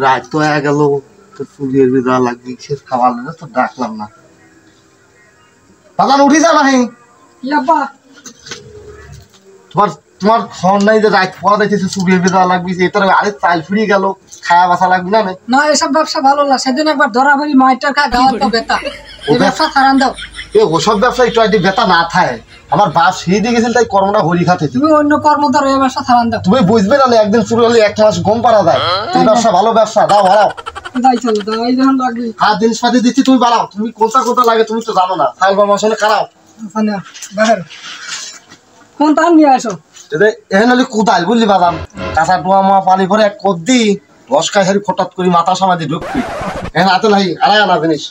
রাত তো হয়ে গেল, তো চুরির বিদা লাগবি, সে খাওয়ার না তো ডাকলাম না। বাজান উঠি যা নাই তোমার তোমার ফোন নাই যে রাত পড়া দেখেছে চুরির বিদা লাগবি, এটার আরে চাল ফিরিয়ে গেল, খাওয়া বাসা লাগবে না। না এসব ব্যবসা ভালো না, সেদিন একবার ধরা পড়ি মাইটার খা গাওয়ার তো বেতা, এই ব্যবসা ছাড়ান দাও। ওসব ব্যবসা একটু আইডি বেতা না থাকে, আমার বাপ সেই দিয়ে গেছিল তাই কর্মটা হরি খাতে। তুমি অন্য কর্মদার এই ব্যবসা ছাড়ান দাও। তুমি বুঝবে না, একদিন চুরি হলে 1 মাস গম পারা যায়। এই ব্যবসা ভালো ব্যবসা, দাও বাড়াও। যাই চলো দাও, এই যখন লাগবে আর জিনিসপাতি দিচ্ছি তুমি বাড়াও। তুমি কোনটা লাগে তুমি তো জানো না, চাল বা মশলা খারাপ বাহির কোন টান নিয়ে আসো। এখন হলে কোথায় বুঝলি বাদাম, কাঁচা ডোয়া মোয়া পানি ভরে এক কোপ দি 10 কাছারি ফটাত করি মাথা সামাদি ঢুকবি। এখন হাতে নাই আড়াই আনা জিনিস।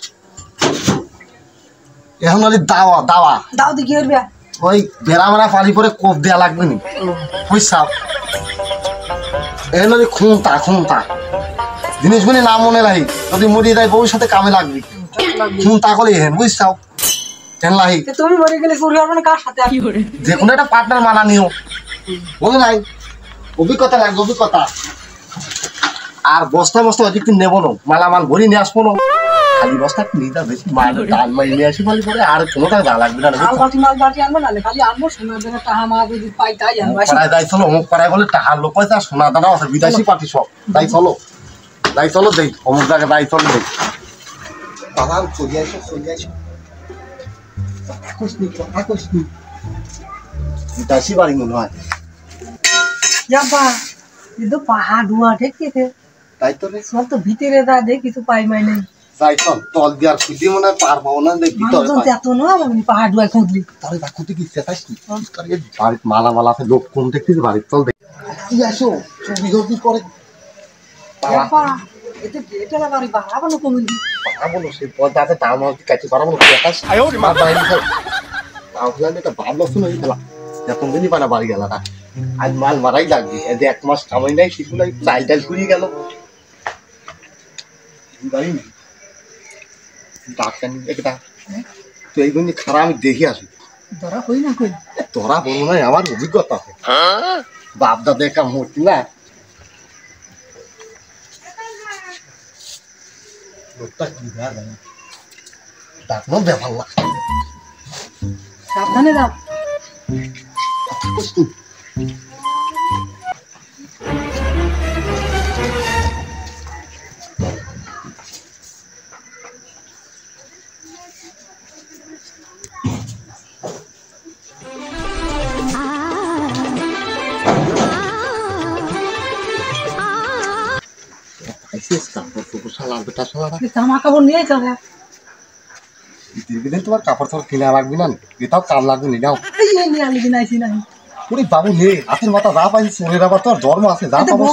এখন হলে দাওয়া দাওয়া দাও দেখি ওই বেড়া মেরা পানি পরে কোপ দেওয়া লাগবে নি, বুঝছাও। এখন হলে খুঁতা জিনিসগুলি না মনে রাখি, যদি মরিয়ে দেয় বউর সাথে কামে লাগবি। খুঁতা করলে হেন বুঝছাও। তুমি মরে গেলে চুরি হবে না কার সাথে? যে কোনো একটা পার্টনার মানা নিও, বুঝো নাই? অভিজ্ঞতা লাগবে অভিজ্ঞতা। আর বস্তা বস্তা অধিক নেবো না, মালামাল ভরি নিয়ে আসবো না, খালি বস্তা নিয়ে যাবে। ডাল মারি নিয়ে আসি বলে পরে আর কোনো টাকা লাগবে না। মালবাটি আনবো না, খালি আনবো সোনার দানা টাহা মা যদি পাই তাই আনবো। তাই চলো, অমুক পাড়ায় বলে টাহার লোক পয়সা সোনা দানা আছে, বিদেশি পার্টি সব। তাই চলো দেই অমুক জায়গায়, তাই চলো দেই। বাবা চলে আসো বিদেশি বাড়ি মনে হয়। কিন্তু পাহাড় ডুয়া ঠেকছে, তাই তো রে, সব তো ভিতরে যা দেখ কিছু পাই মাই নাই। যাই চল, তল দিয়ার খুঁজি মনে হয় পার পাবো না, দেখ ভিতরে এত নয় পাহাড় ডুয়ায় খুঁজলি তাহলে খুঁজতে কি চেতাস কি? বাড়ির মালামাল আছে, লোক কম দেখতেছি, বাড়ির চল দেখ আসো চুরি করে। সে পথ আছে তার মধ্যে কাছে পারাবো ভাবলো শুনে খেলা এখন দিনই পানা বাড়ি গেল না। আজ মাল মারাই লাগবে, এদের 1 মাস কামাই নাই, সেগুলো চাল টাল ফুরিয়ে গেল। তো এইগুলো খারাপ আমি দেখে আসি। ধরা কই না কই তোরা বলবো না, আমার অভিজ্ঞতা আছে, বাপ দাদা একটা মূর্তি না। ব্যাপার না, সাবধানে যাও। জামা কাপড় নিয়ে চলে তোমার কাপড় চাপড় কিনা লাগবে না, এটাও কাম লাগবে না। নাও বাবু নে, হাতের মাথা যা পাইছি চোরের আবার তোর ধর্ম আছে, যা পাবো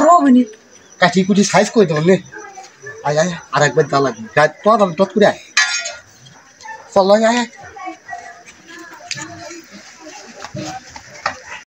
কাঠি কুটি সাইজ করে দেবো নে। আয় আর একবার যা লাগবে টট করে আয়, চল আয়।